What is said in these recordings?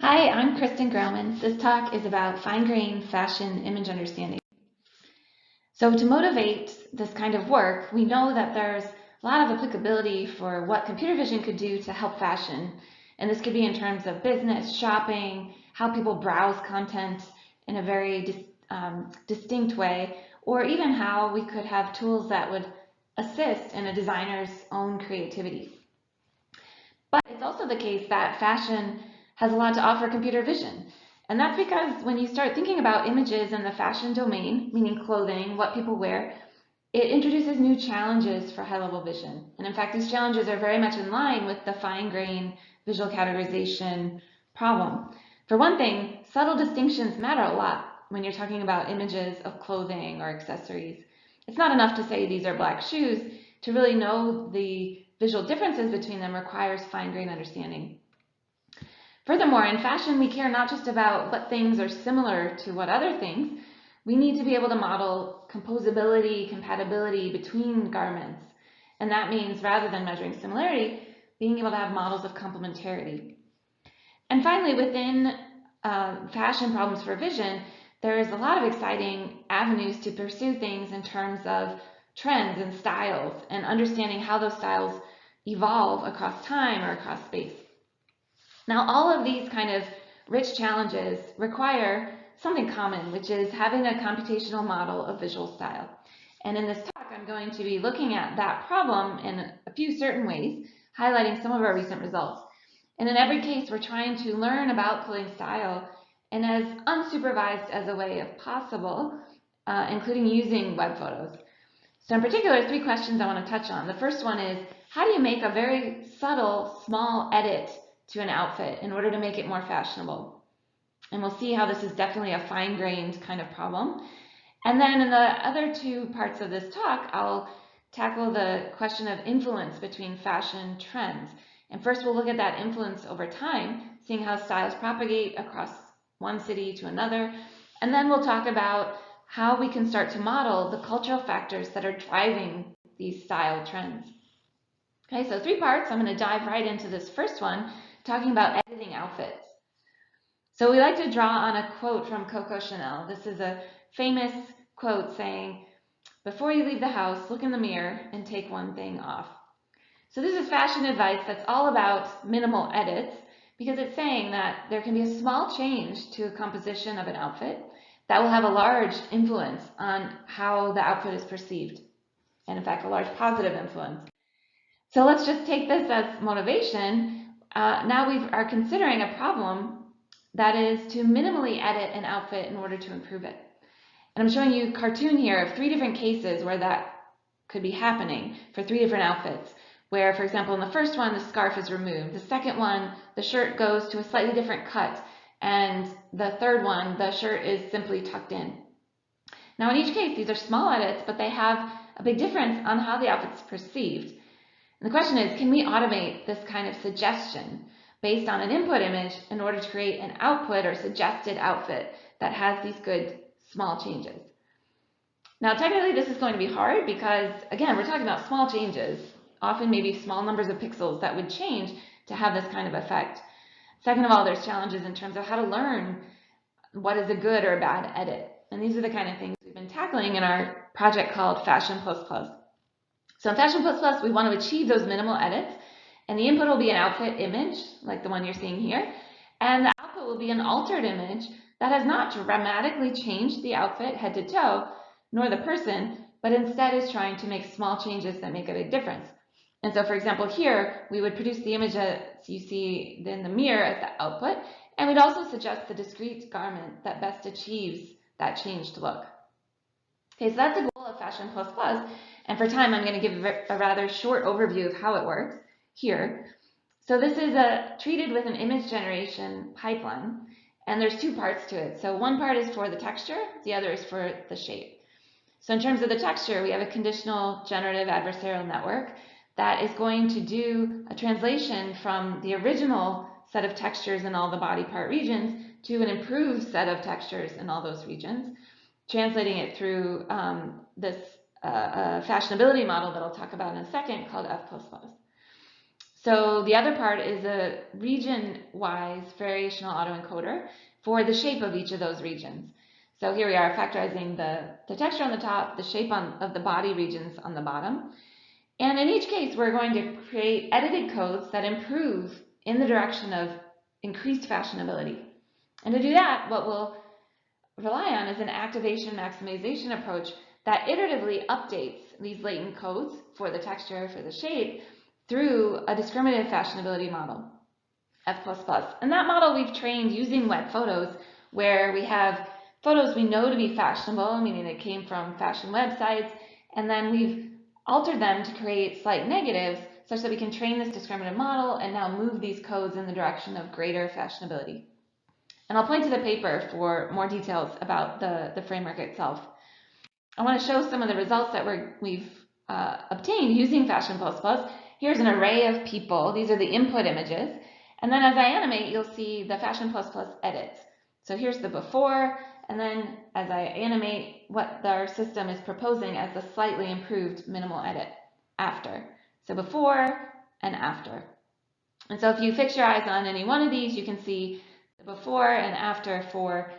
Hi, I'm Kristen Grauman. This talk is about fine-grained fashion image understanding. So to motivate this kind of work, we know that there's a lot of applicability for what computer vision could do to help fashion. And this could be in terms of business, shopping, how people browse content in a very distinct way, or even how we could have tools that would assist in a designer's own creativity. But it's also the case that fashion has a lot to offer computer vision. And that's because when you start thinking about images in the fashion domain, meaning clothing, what people wear, it introduces new challenges for high-level vision. And in fact, these challenges are very much in line with the fine-grained visual categorization problem. For one thing, subtle distinctions matter a lot when you're talking about images of clothing or accessories. It's not enough to say these are black shoes. To really know the visual differences between them requires fine-grained understanding. Furthermore, in fashion, we care not just about what things are similar to what other things. We need to be able to model composability, compatibility between garments. And that means rather than measuring similarity, being able to have models of complementarity. And finally, within fashion problems for vision, there's a lot of exciting avenues to pursue things in terms of trends and styles and understanding how those styles evolve across time or across space. Now, all of these kind of rich challenges require something common, which is having a computational model of visual style. And in this talk, I'm going to be looking at that problem in a few certain ways, highlighting some of our recent results. And in every case, we're trying to learn about clothing style and as unsupervised as a way of possible, including using web photos. So in particular, 3 questions I want to touch on. The first one is, how do you make a very subtle, small edit to an outfit in order to make it more fashionable? And we'll see how this is definitely a fine-grained kind of problem. And then in the other 2 parts of this talk, I'll tackle the question of influence between fashion trends. And first we'll look at that influence over time, seeing how styles propagate across one city to another. And then we'll talk about how we can start to model the cultural factors that are driving these style trends. Okay, so 3 parts. I'm going to dive right into this first one, talking about editing outfits. So we like to draw on a quote from Coco Chanel. This is a famous quote saying, "Before you leave the house, look in the mirror and take one thing off." So this is fashion advice that's all about minimal edits, because it's saying that there can be a small change to a composition of an outfit that will have a large influence on how the outfit is perceived, and in fact, a large positive influence. So let's just take this as motivation. Now we are considering a problem that is to minimally edit an outfit in order to improve it. And I'm showing you a cartoon here of 3 different cases where that could be happening for 3 different outfits. Where, for example, in the first one, the scarf is removed. The second one, the shirt goes to a slightly different cut. And the third one, the shirt is simply tucked in. Now, in each case, these are small edits, but they have a big difference on how the outfit's perceived. And the question is, can we automate this kind of suggestion based on an input image in order to create an output or suggested outfit that has these good small changes? Now, technically, this is going to be hard because, again, we're talking about small changes, often maybe small numbers of pixels that would change to have this kind of effect. Second of all, there's challenges in terms of how to learn what is a good or a bad edit. And these are the kind of things we've been tackling in our project called Fashion++. So in Fashion++, we want to achieve those minimal edits, and the input will be an outfit image, like the one you're seeing here, and the output will be an altered image that has not dramatically changed the outfit head to toe, nor the person, but instead is trying to make small changes that make a big difference. And so, for example, here, we would produce the image that you see in the mirror as the output, and we'd also suggest the discrete garment that best achieves that changed look. Okay, so that's the goal of Fashion++, and for time, I'm going to give a rather short overview of how it works here. So this is treated with an image generation pipeline, and there's 2 parts to it. So one part is for the texture, the other is for the shape. So in terms of the texture, we have a conditional generative adversarial network that is going to do a translation from the original set of textures in all the body part regions to an improved set of textures in all those regions, translating it through this fashionability model that I'll talk about in a second called F++. So the other part is a region-wise variational autoencoder for the shape of each of those regions. So here we are factorizing the texture on the top, the shape of the body regions on the bottom. And in each case, we're going to create edited codes that improve in the direction of increased fashionability. And to do that, what we'll rely on is an activation maximization approach that iteratively updates these latent codes for the texture, for the shape, through a discriminative fashionability model, F++. And that model we've trained using wet photos, where we have photos we know to be fashionable, meaning they came from fashion websites, and then we've altered them to create slight negatives such that we can train this discriminative model and now move these codes in the direction of greater fashionability. And I'll point to the paper for more details about the framework itself. I want to show some of the results that we've obtained using Fashion++. Here's an array of people. These are the input images. And then as I animate, you'll see the Fashion++ edits. So here's the before, and then as I animate, what our system is proposing as the slightly improved minimal edit after. So before and after. And so if you fix your eyes on any one of these, you can see the before and after for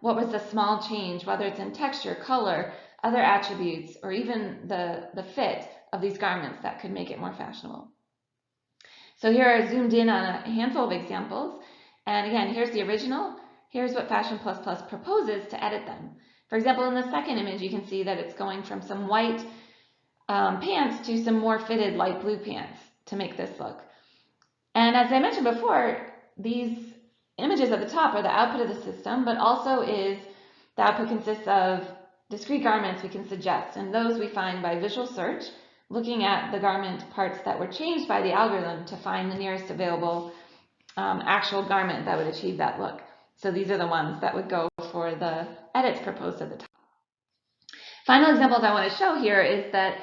what was the small change, whether it's in texture, color, other attributes, or even the fit of these garments that could make it more fashionable. So here I zoomed in on a handful of examples. And again, here's the original. Here's what Fashion++ proposes to edit them. For example, in the second image, you can see that it's going from some white pants to some more fitted light blue pants to make this look. And as I mentioned before, these images at the top are the output of the system, but also the output consists of discrete garments we can suggest, and those we find by visual search, looking at the garment parts that were changed by the algorithm to find the nearest available actual garment that would achieve that look. So these are the ones that would go for the edits proposed at the top. Final examples I want to show here is that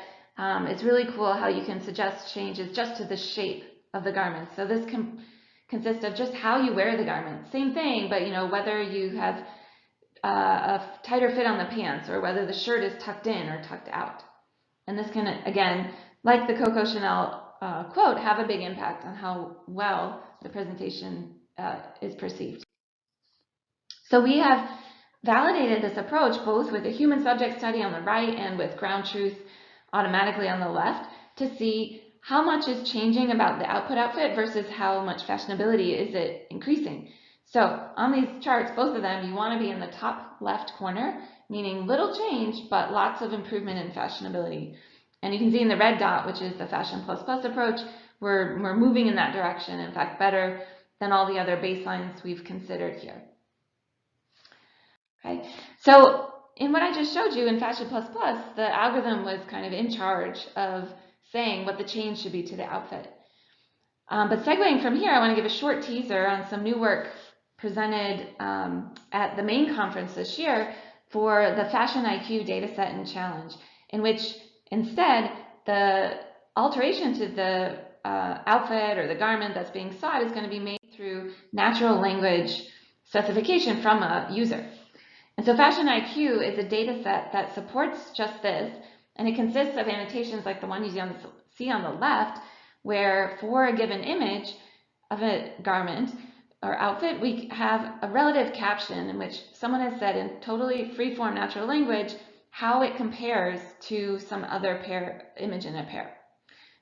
it's really cool how you can suggest changes just to the shape of the garment. So this can consist of just how you wear the garment. Same thing, but whether you have a tighter fit on the pants or whether the shirt is tucked in or tucked out. And this can, again, like the Coco Chanel quote, have a big impact on how well the presentation is perceived. So we have validated this approach both with a human subject study on the right and with ground truth automatically on the left to see how much is changing about the output outfit versus how much fashionability is it increasing. So on these charts, both of them, you want to be in the top left corner, meaning little change, but lots of improvement in fashionability. And you can see in the red dot, which is the Fashion++ approach, we're moving in that direction, in fact, better than all the other baselines we've considered here. Okay, so in what I just showed you in Fashion++, the algorithm was kind of in charge of saying what the change should be to the outfit. But segueing from here, I want to give a short teaser on some new work presented at the main conference this year for the Fashion IQ dataset and challenge, in which instead the alteration to the outfit or the garment that's being sought is going to be made through natural language specification from a user. And so Fashion IQ is a data set that supports just this, and it consists of annotations like the one you see on the left, where for a given image of a garment or outfit, we have a relative caption in which someone has said in totally free-form natural language how it compares to some other image in a pair.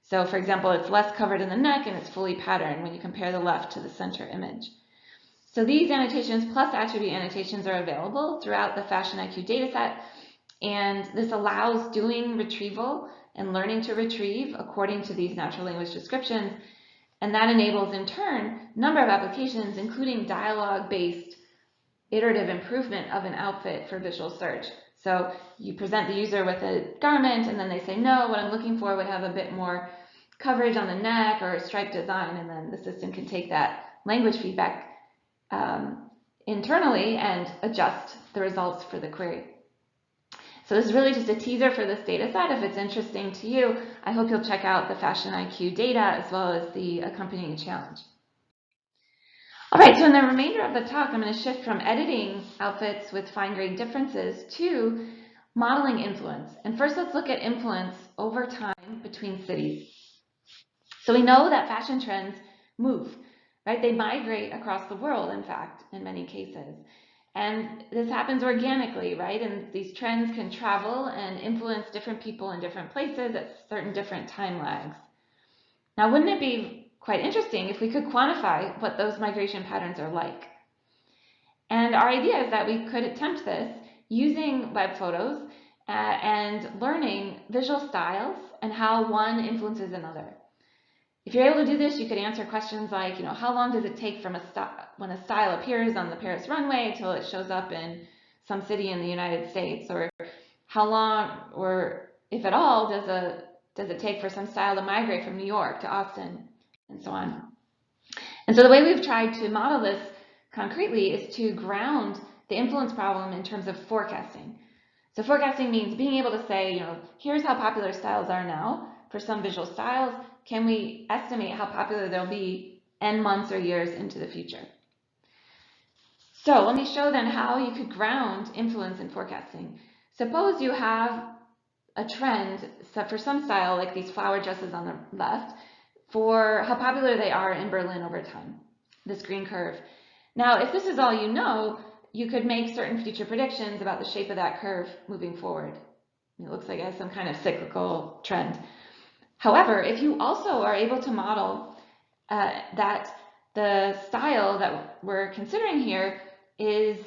So for example, it's less covered in the neck and it's fully patterned when you compare the left to the center image. So these annotations plus attribute annotations are available throughout the Fashion IQ dataset, and this allows doing retrieval and learning to retrieve according to these natural language descriptions, and that enables in turn a number of applications, including dialogue-based iterative improvement of an outfit for visual search. So you present the user with a garment and then they say, no, what I'm looking for would have a bit more coverage on the neck or a striped design, and then the system can take that language feedback internally and adjust the results for the query. So this is really just a teaser for this data set. If it's interesting to you, I hope you'll check out the Fashion IQ data as well as the accompanying challenge. All right, so in the remainder of the talk, I'm going to shift from editing outfits with fine-grained differences to modeling influence. And first, let's look at influence over time between cities. So we know that fashion trends move, right? They migrate across the world, in fact, in many cases. And this happens organically, right? And these trends can travel and influence different people in different places at certain different time lags. Now, wouldn't it be quite interesting if we could quantify what those migration patterns are like? And our idea is that we could attempt this using web photos and learning visual styles and how one influences another. If you're able to do this, you could answer questions like, how long does it take from when a style appears on the Paris runway till it shows up in some city in the United States, or how long, or if at all, does it take for some style to migrate from New York to Austin, and so on. And so the way we've tried to model this concretely is to ground the influence problem in terms of forecasting. So forecasting means being able to say, here's how popular styles are now for some visual styles. Can we estimate how popular they'll be N months or years into the future? So let me show then how you could ground influence in forecasting. Suppose you have a trend for some style, like these flower dresses on the left, for how popular they are in Berlin over time, this green curve. Now, if this is all you know, you could make certain future predictions about the shape of that curve moving forward. It looks like it has some kind of cyclical trend. However, if you also are able to model that the style that we're considering here is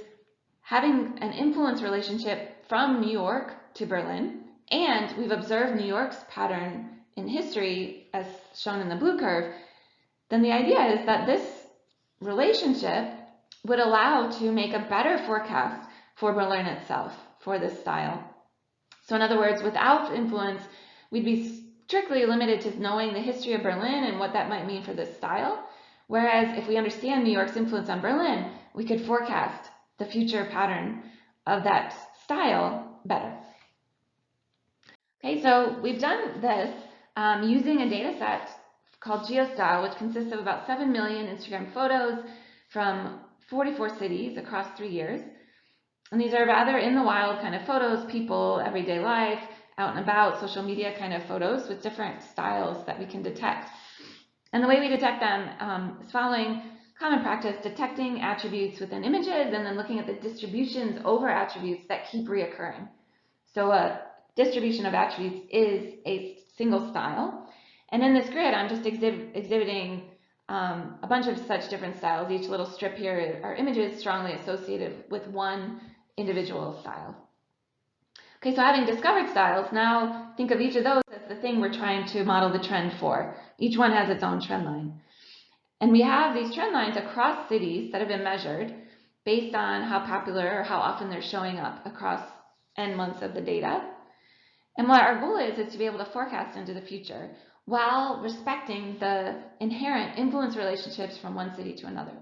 having an influence relationship from New York to Berlin, and we've observed New York's pattern in history as shown in the blue curve, then the idea is that this relationship would allow to make a better forecast for Berlin itself, for this style. So in other words, without influence, we'd be strictly limited to knowing the history of Berlin and what that might mean for this style. Whereas if we understand New York's influence on Berlin, we could forecast the future pattern of that style better. Okay, so we've done this using a data set called GeoStyle, which consists of about 7 million Instagram photos from 44 cities across 3 years. And these are rather in the wild kind of photos, people, everyday life, out and about, social media kind of photos with different styles that we can detect. And the way we detect them is following common practice, detecting attributes within images and then looking at the distributions over attributes that keep reoccurring. So a distribution of attributes is a single style. And in this grid, I'm just exhibiting a bunch of such different styles. Each little strip here are images strongly associated with one individual style. Okay, so having discovered styles, now think of each of those as the thing we're trying to model the trend for. Each one has its own trend line. And we have these trend lines across cities that have been measured based on how popular or how often they're showing up across N months of the data. And what our goal is to be able to forecast into the future while respecting the inherent influence relationships from one city to another.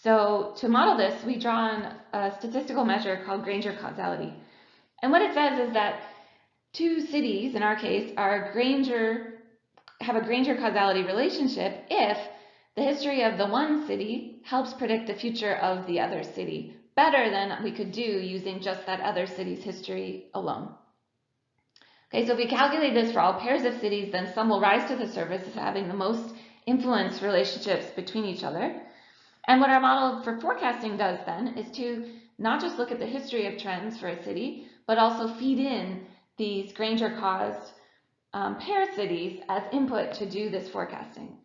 So to model this, we draw on a statistical measure called Granger causality. And what it says is that two cities, in our case, have a Granger causality relationship if the history of the one city helps predict the future of the other city better than we could do using just that other city's history alone. Okay, so if we calculate this for all pairs of cities, then some will rise to the surface as having the most influence relationships between each other. And what our model for forecasting does then is to not just look at the history of trends for a city, but also feed in these Granger-caused pair cities as input to do this forecasting.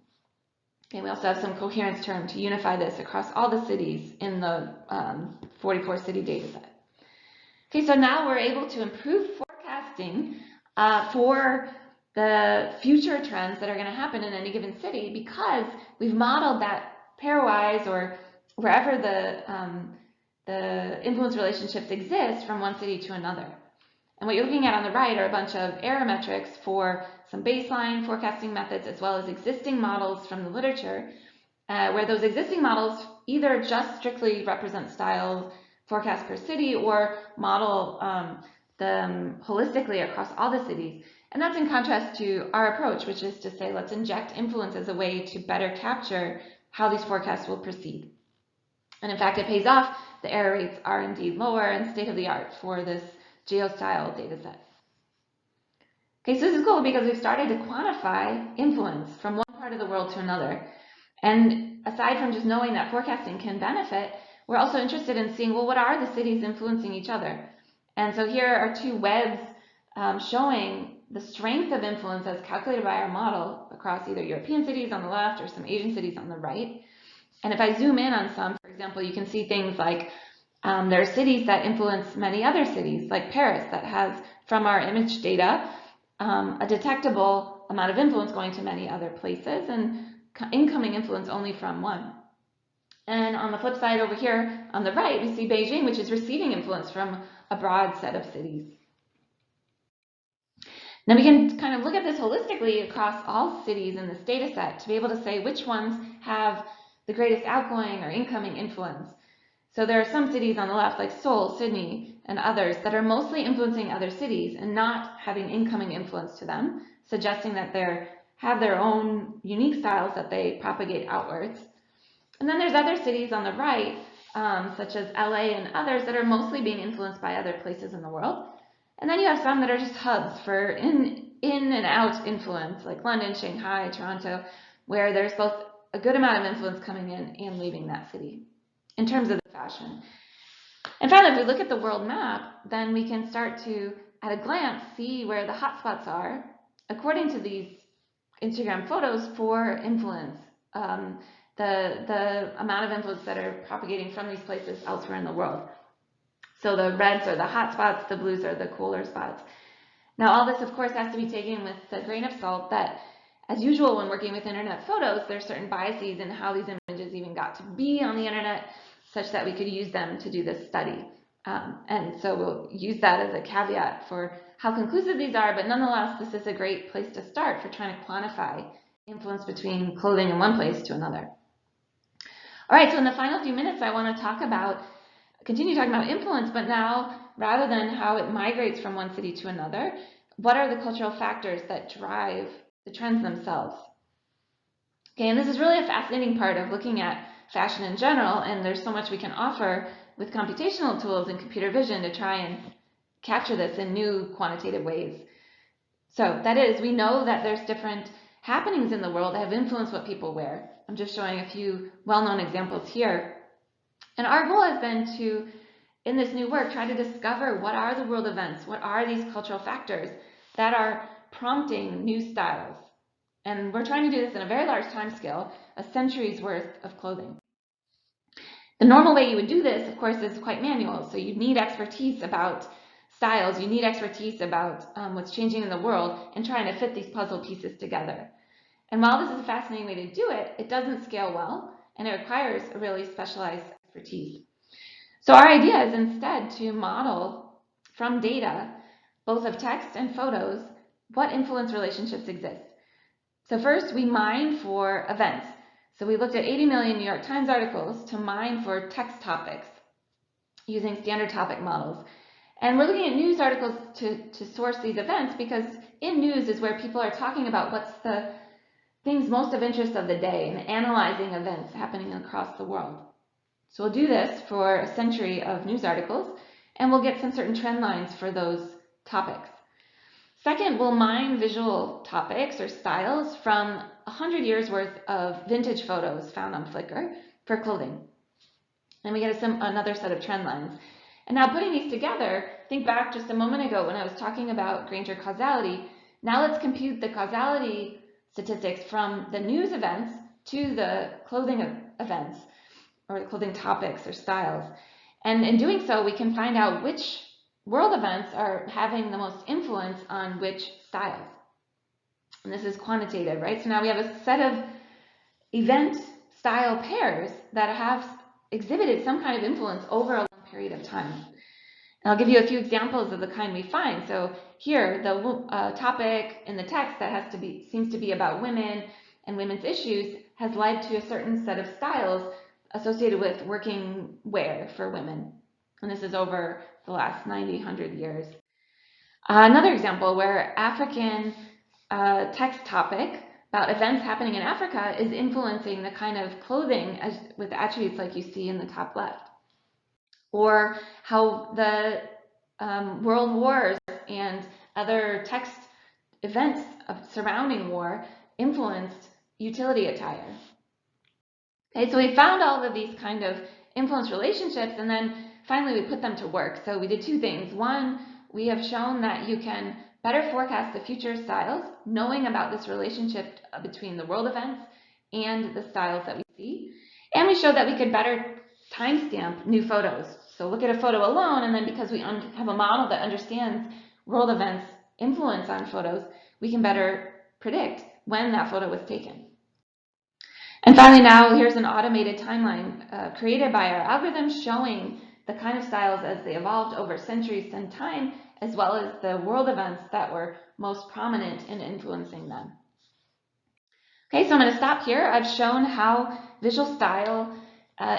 Okay, we also have some coherence term to unify this across all the cities in the 44 city data set. Okay, so now we're able to improve forecasting for the future trends that are going to happen in any given city because we've modeled that pairwise or wherever the influence relationships exist from one city to another. And what you're looking at on the right are a bunch of error metrics for some baseline forecasting methods as well as existing models from the literature, where those existing models either just strictly represent style forecast per city or model them holistically across all the cities. And that's in contrast to our approach, which is to say, let's inject influence as a way to better capture how these forecasts will proceed. And in fact, it pays off. The error rates are indeed lower and state-of-the-art for this GeoStyle data set. Okay, so this is cool because we've started to quantify influence from one part of the world to another. And aside from just knowing that forecasting can benefit, we're also interested in seeing, well, what are the cities influencing each other? And so here are two webs showing the strength of influence as calculated by our model across either European cities on the left or some Asian cities on the right. And if I zoom in on some, for example, you can see things like there are cities that influence many other cities, like Paris, that has, from our image data, a detectable amount of influence going to many other places and incoming influence only from one. And on the flip side over here on the right, we see Beijing, which is receiving influence from a broad set of cities. Now we can kind of look at this holistically across all cities in this data set to be able to say which ones have the greatest outgoing or incoming influence. So there are some cities on the left, like Seoul, Sydney, and others, that are mostly influencing other cities and not having incoming influence to them, suggesting that they have their own unique styles that they propagate outwards. And then there's other cities on the right, such as LA and others, that are mostly being influenced by other places in the world. And then you have some that are just hubs for in and out influence, like London, Shanghai, Toronto, where there's both a good amount of influence coming in and leaving that city in terms of the fashion. And finally, if we look at the world map, then we can start to, at a glance, see where the hotspots are according to these Instagram photos for influence, the amount of influence that are propagating from these places elsewhere in the world. So the reds are the hot spots, the blues are the cooler spots. Now all this, of course, has to be taken with a grain of salt that, as usual when working with internet photos, there's certain biases in how these images even got to be on the internet, such that we could use them to do this study. And so we'll use that as a caveat for how conclusive these are, but nonetheless, this is a great place to start for trying to quantify influence between clothing in one place to another. All right, so in the final few minutes, I want to continue talking about influence, but now, rather than how it migrates from one city to another, what are the cultural factors that drive the trends themselves? Okay, and this is really a fascinating part of looking at fashion in general, and there's so much we can offer with computational tools and computer vision to try and capture this in new quantitative ways. So that is, we know that there's different happenings in the world that have influenced what people wear. I'm just showing a few well-known examples here. And our goal has been to, in this new work, try to discover what are the world events, what are these cultural factors that are prompting new styles. And we're trying to do this in a very large time scale, a century's worth of clothing. The normal way you would do this, of course, is quite manual. So you need expertise about styles, you need expertise about what's changing in the world and trying to fit these puzzle pieces together. And while this is a fascinating way to do it, it doesn't scale well, and it requires a really specialized expertise. So our idea is instead to model from data, both of text and photos, what influence relationships exist. So first, we mined for events. So we looked at 80 million New York Times articles to mine for text topics using standard topic models. And we're looking at news articles to source these events, because in news is where people are talking about what's the things most of interest of the day and analyzing events happening across the world. So we'll do this for a century of news articles, and we'll get some certain trend lines for those topics. Second, we'll mine visual topics or styles from 100 years worth of vintage photos found on Flickr for clothing. And we get another set of trend lines. And now putting these together, think back just a moment ago when I was talking about Granger causality. Now let's compute the causality statistics from the news events to the clothing events, or the clothing topics or styles. And in doing so, we can find out which world events are having the most influence on which styles. And this is quantitative, right? So now we have a set of event style pairs that have exhibited some kind of influence over a long period of time. And I'll give you a few examples of the kind we find. So here, the topic in the text that seems to be about women and women's issues has led to a certain set of styles associated with working wear for women. And this is over the last 90, 100 years. Another example where African text topic about events happening in Africa is influencing the kind of clothing with attributes like you see in the top left. Or how the world wars and other text events surrounding war influenced utility attire. Okay, so we found all of these kind of influence relationships, and then finally we put them to work. So we did two things. One, we have shown that you can better forecast the future styles, knowing about this relationship between the world events and the styles that we see. And we showed that we could better timestamp new photos. So look at a photo alone, and then because we have a model that understands world events' influence on photos, we can better predict when that photo was taken. And finally, now here's an automated timeline created by our algorithm showing the kind of styles as they evolved over centuries and time, as well as the world events that were most prominent in influencing them. Okay, so I'm going to stop here. I've shown how visual style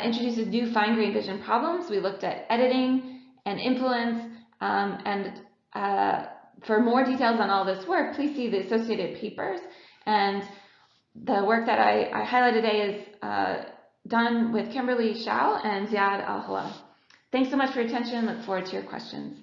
introduces new fine-grained vision problems. We looked at editing and influence, for more details on all this work, please see the associated papers. And the work that I highlighted today is done with Kimberly Shao and Ziad Al-Hala. Thanks so much for your attention. Look forward to your questions.